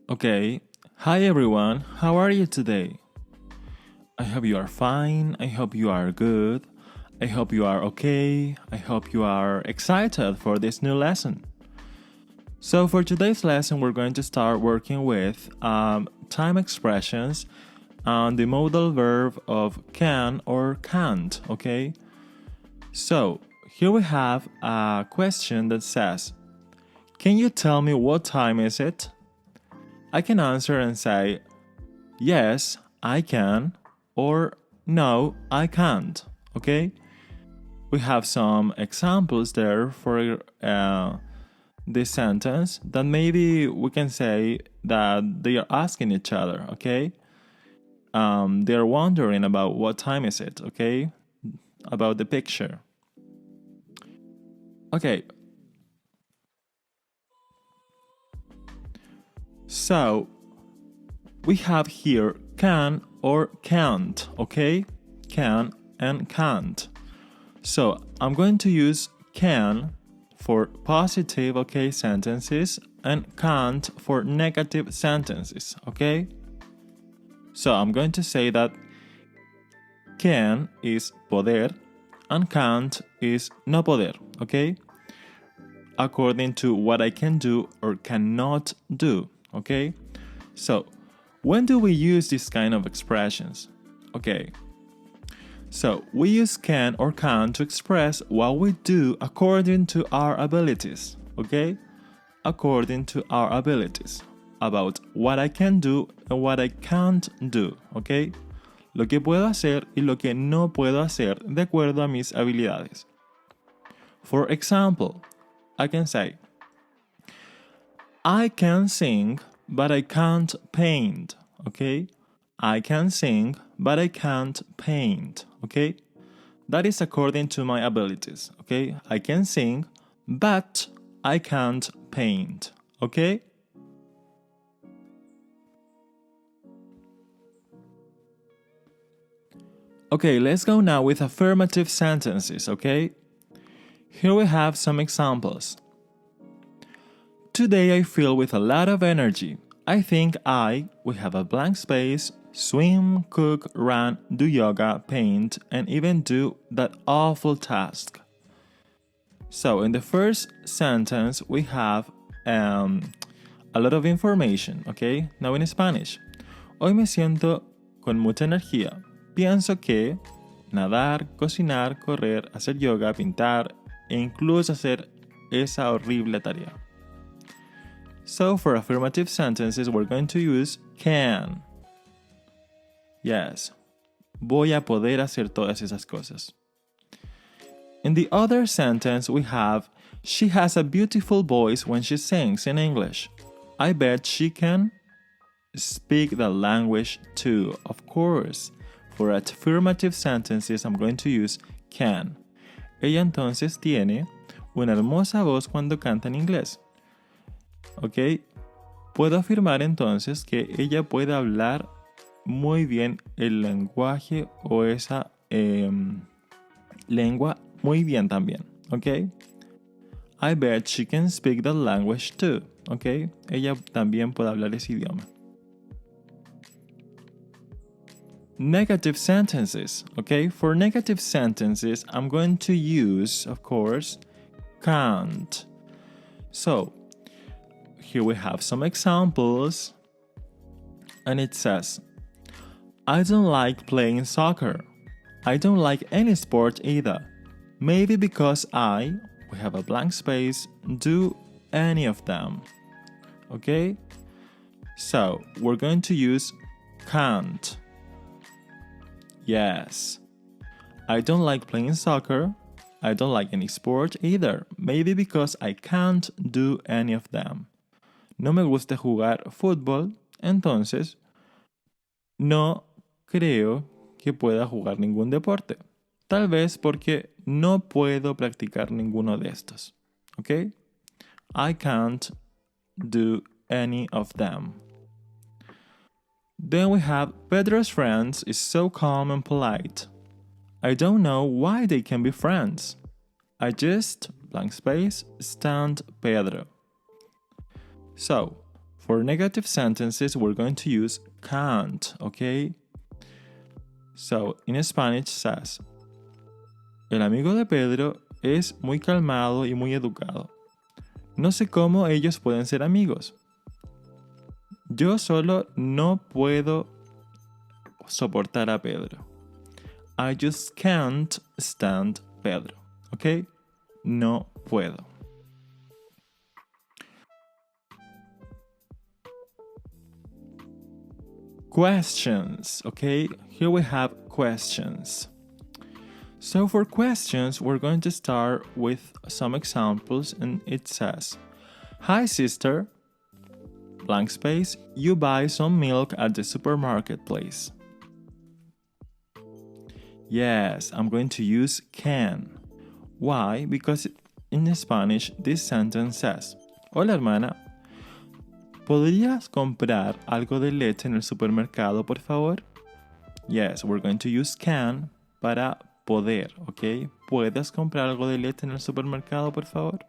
Okay, hi everyone, how are you today? I hope you are fine, I hope you are good, I hope you are okay, I hope you are excited for this new lesson. So, for today's lesson, we're going to start working with time expressions and the modal verb of can or can't, okay? So, here we have a question that says, can you tell me what time is it? I can answer and say, yes, I can, or no, I can't. Okay? We have some examples there for this sentence that maybe we can say that they are asking each other. Okay? They are wondering about what time is it. Okay? About the picture. Okay. So we have here can or can't. Okay? Can and can't. So I'm going to use can for positive, okay, sentences and can't for negative sentences, okay? So I'm going to say that can is poder and can't is no poder, okay? According to what I can do or cannot do, okay? So when do we use this kind of expressions? Okay. So, we use can or can to express what we do according to our abilities, okay? According to our abilities, about what I can do and what I can't do, okay? Lo que puedo hacer y lo que no puedo hacer de acuerdo a mis habilidades. For example, I can say, I can sing, but I can't paint, okay? I can sing, but I can't paint, okay? That is according to my abilities, okay? I can sing, but I can't paint, okay? Okay, let's go now with affirmative sentences, okay? Here we have some examples. Today I feel with a lot of energy. I think we have a blank space, swim, cook, run, do yoga, paint, and even do that awful task. So in the first sentence, we have a lot of information, okay? Now in Spanish. Hoy me siento con mucha energía. Pienso que nadar, cocinar, correr, hacer yoga, pintar e incluso hacer esa horrible tarea. So for affirmative sentences, we're going to use can. Yes, voy a poder hacer todas esas cosas. In the other sentence, we have, she has a beautiful voice when she sings in English. I bet she can speak the language too. Of course, for affirmative sentences, I'm going to use can. Ella entonces tiene una hermosa voz cuando canta en inglés. ¿Ok? Puedo afirmar entonces que ella puede hablar muy bien el lenguaje o esa lengua muy bien también, ¿ok? I bet she can speak the language too, ¿ok? Ella también puede hablar ese idioma. Negative sentences, ¿ok? For negative sentences, I'm going to use, of course, can't. So, here we have some examples, and it says, I don't like playing soccer. I don't like any sport either. Maybe because we have a blank space, do any of them. Okay? So, we're going to use can't. Yes. I don't like playing soccer. I don't like any sport either. Maybe because I can't do any of them. No me gusta jugar fútbol, entonces no creo que pueda jugar ningún deporte. Tal vez porque no puedo practicar ninguno de estos. ¿Ok? I can't do any of them. Then we have Pedro's friends is so calm and polite. I don't know why they can be friends. I just, blank space, stand Pedro. So, For negative sentences, we're going to use can't, okay? So, in Spanish says, el amigo de Pedro es muy calmado y muy educado. No sé cómo ellos pueden ser amigos. Yo solo no puedo soportar a Pedro. I just can't stand Pedro, okay? No puedo. Questions, okay? Here we have questions. So for questions, we're going to start with some examples, and it says, hi sister, blank space, you buy some milk at the supermarket place. Yes, I'm going to use can. Why? Because in Spanish, this sentence says, hola hermana, ¿podrías comprar algo de leche en el supermercado, por favor? Yes, we're going to use can para poder, ¿ok? ¿Puedes comprar algo de leche en el supermercado, por favor?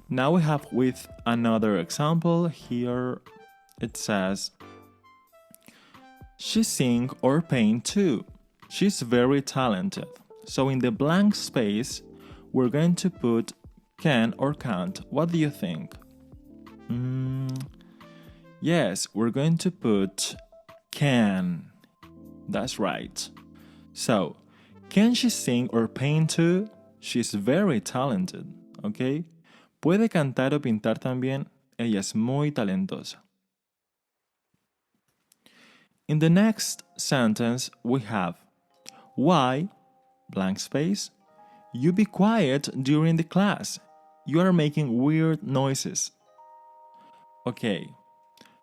Now we have with another example. Here it says, she sing or paint too. She's very talented. So in the blank space, we're going to put can or can't. What do you think? Yes, we're going to put can. That's right. So, can she sing or paint too? She's very talented, okay? ¿Puede cantar o pintar también? Ella es muy talentosa. In the next sentence, we have, why, blank space, you be quiet during the class. You are making weird noises. Okay,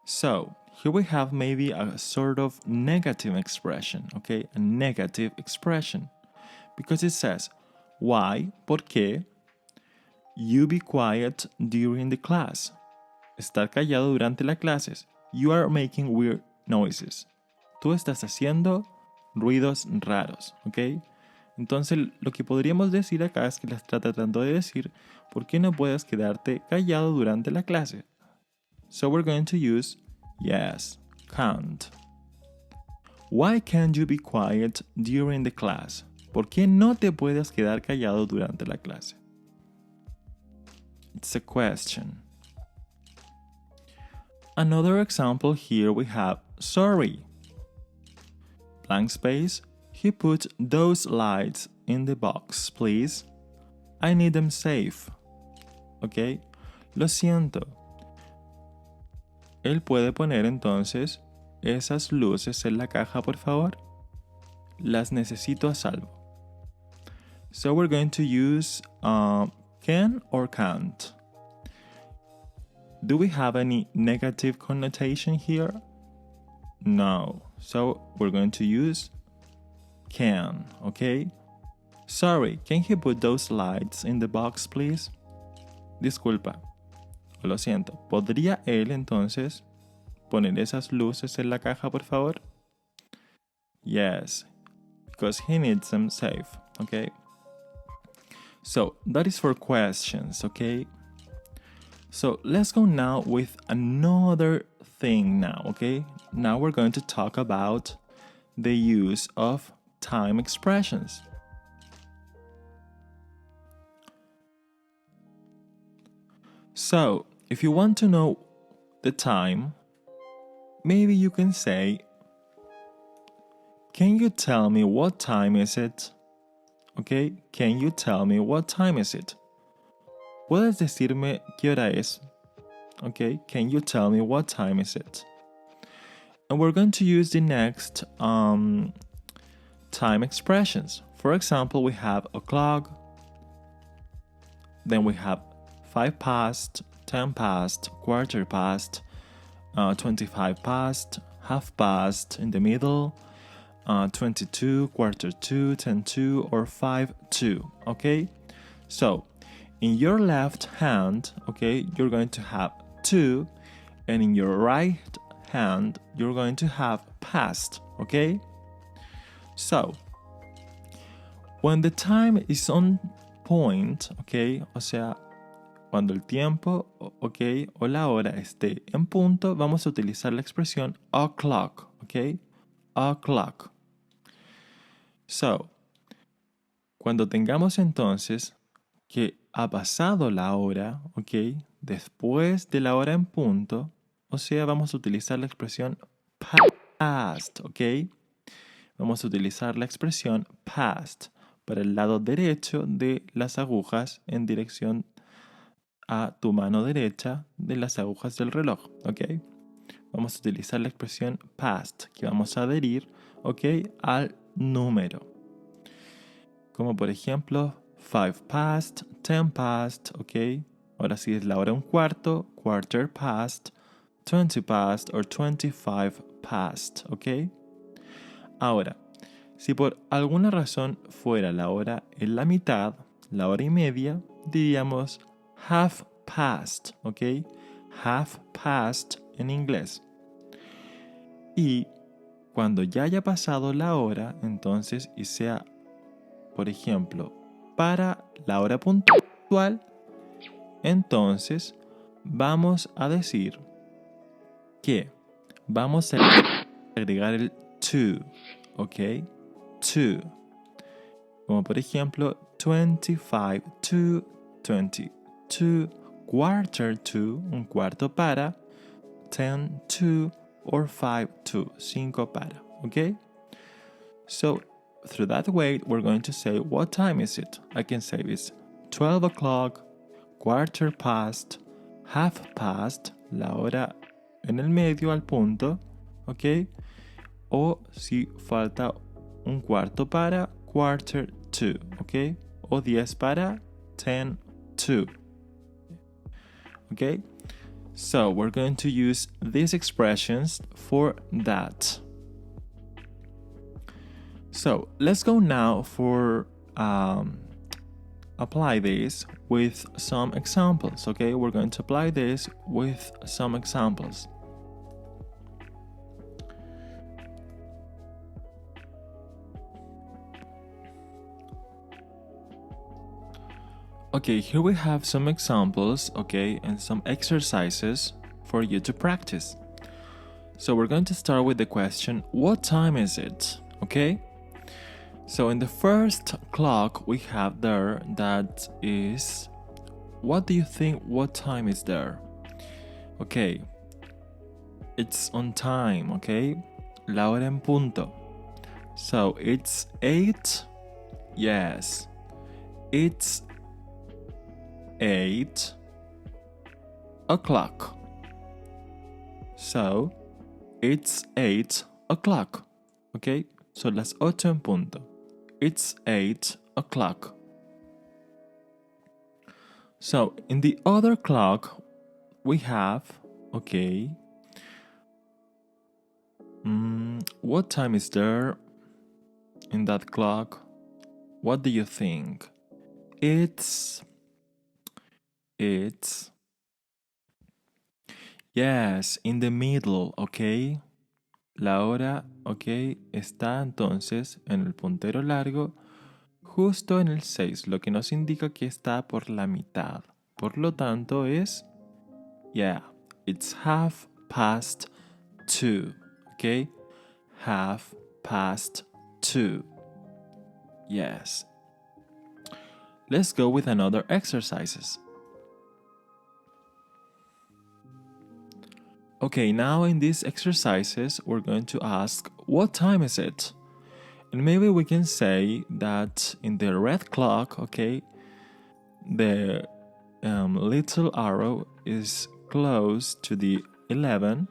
so here we have maybe a sort of negative expression, okay? A negative expression. Because it says, why, ¿por qué? You be quiet during the class. Estar callado durante las clases. You are making weird noises. Tú estás haciendo ruidos raros, ¿ok? Entonces lo que podríamos decir acá es que la está tratando de decir, ¿por qué no puedes quedarte callado durante la clase? So we're going to use yes, can't. Why can't you be quiet during the class? ¿Por qué no te puedes quedar callado durante la clase? It's a question. Another example here we have sorry. Blank space. He put those lights in the box, please. I need them safe. Ok. Lo siento. Él puede poner entonces esas luces en la caja, por favor. Las necesito a salvo. So we're going to use can or can't. Do we have any negative connotation here? No. So we're going to use can, okay? Sorry, can he put those lights in the box, please? Disculpa. Lo siento. ¿Podría él entonces poner esas luces en la caja, por favor? Yes, because he needs them safe, okay? So that is for questions, okay? So let's go now with another thing now, okay? Now we're going to talk about the use of time expressions. So, if you want to know the time, maybe you can say, can you tell me what time is it? Okay, can you tell me what time is it? ¿Puedes decirme qué hora es? Okay, can you tell me what time is it? And we're going to use the next time expressions. For example, we have o'clock, then we have 5 past, 10 past, quarter past, 25 past, half past in the middle, 22, quarter to, 10 to, or 5 to, okay? So, in your left hand, okay, you're going to have to, and in your right hand, you're going to have past, okay? So, when the time is on point, okay, o sea, cuando el tiempo, ok, o la hora esté en punto, vamos a utilizar la expresión o'clock, ok, o'clock. So, cuando tengamos entonces que ha pasado la hora, ok, después de la hora en punto, o sea, vamos a utilizar la expresión past, ok. Vamos a utilizar la expresión past para el lado derecho de las agujas en dirección a tu mano derecha de las agujas del reloj, ¿ok? Vamos a utilizar la expresión past que vamos a adherir, ¿ok? Al número. Como por ejemplo, 5 past, 10 past, ¿ok? Ahora sí es la hora un cuarto, quarter past, 20 past o 25 past, ¿ok? Ahora, si por alguna razón fuera la hora en la mitad, la hora y media, diríamos half past, ¿ok? Half past en inglés. Y cuando ya haya pasado la hora, entonces, y sea, por ejemplo, para la hora puntual, entonces vamos a decir que vamos a agregar el to, ¿ok? To. Como por ejemplo, 25 to 22, quarter to, un cuarto para, 10 to, or 5 to, 5 para, ¿ok? So, through that way, we're going to say, what time is it? I can say it's 12 o'clock, quarter past, half past, la hora en el medio al punto, ¿ok? O si falta un cuarto para, quarter to, ¿ok? O 10 para, 10 to, ¿ok? So we're going to use these expressions for that. So let's go now for apply this with some examples, okay? We're going to apply this with some examples. Okay, here we have some examples, okay, and some exercises for you to practice. So we're going to start with the question, what time is it? Okay? So in the first clock we have there that is, what do you think, what time is there? Okay, it's on time, okay? La hora en punto. So it's 8, yes, it's 8 o'clock. So it's 8 o'clock, okay? Son las 8 en punto. It's 8 o'clock. So in the other clock we have, okay, what time is there in that clock? What do you think? It's yes, in the middle, okay? La hora, ok, está entonces en el puntero largo, justo en el 6, lo que nos indica que está por la mitad. Por lo tanto es, yeah, it's 2:30, ok? 2:30, yes. Let's go with another exercises. Okay, now in these exercises, we're going to ask, what time is it? And maybe we can say that in the red clock, okay, the little arrow is close to the 11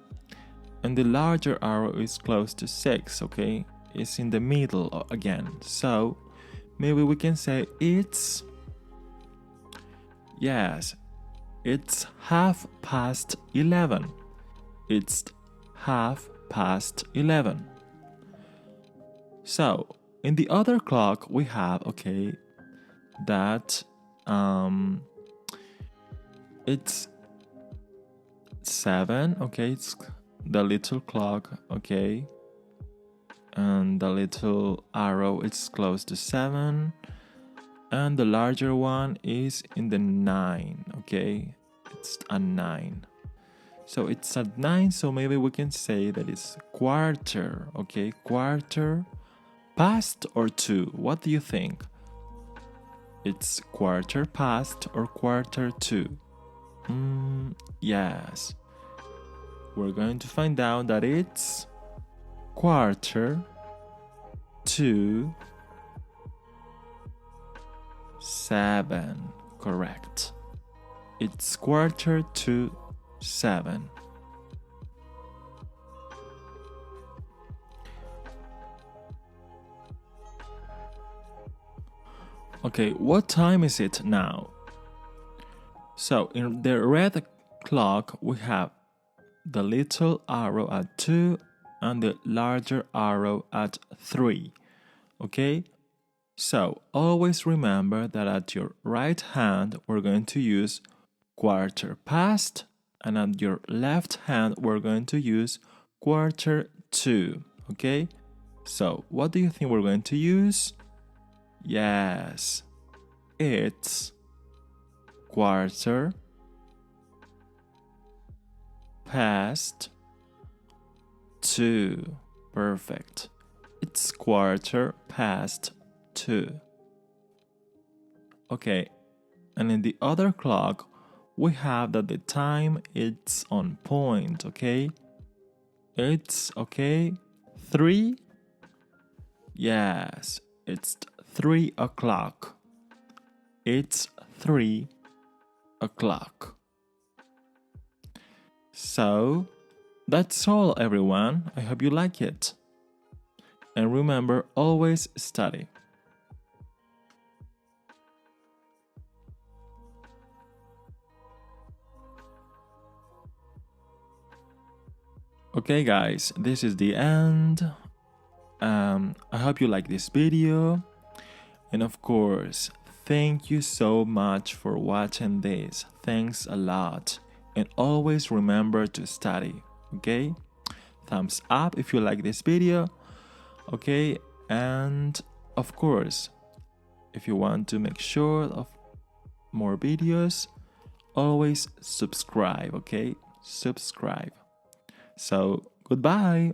and the larger arrow is close to 6, okay? It's in the middle again. So maybe we can say it's 11:30. It's 11:30. So in the other clock we have, okay, that it's 7, okay, it's the little clock, okay, and the little arrow is close to 7, and the larger one is in the 9, okay? It's a 9. So it's at 9, so maybe we can say that it's quarter, okay? Quarter past or 2. What do you think? It's quarter past or quarter to? Yes. We're going to find out that it's quarter to 7. Correct. It's quarter to 7. Okay, what time is it now? So in the red clock, we have the little arrow at 2 and the larger arrow at 3. Okay? So always remember that at your right hand, we're going to use quarter past, and at your left hand, we're going to use quarter to. Okay? So what do you think we're going to use? Yes, it's quarter past 2. Perfect. It's quarter past 2. Okay, and in the other clock, we have that the time it's on point, okay? It's, okay, 3? Yes, it's 3 o'clock. It's 3 o'clock. So, that's all, everyone. I hope you like it. And remember, always study. Okay, guys, this is the end. I hope you like this video. And of course, thank you so much for watching this. Thanks a lot. And always remember to study, okay? Thumbs up if you like this video, okay? And of course, if you want to make sure of more videos, always subscribe, okay? Subscribe. So, goodbye.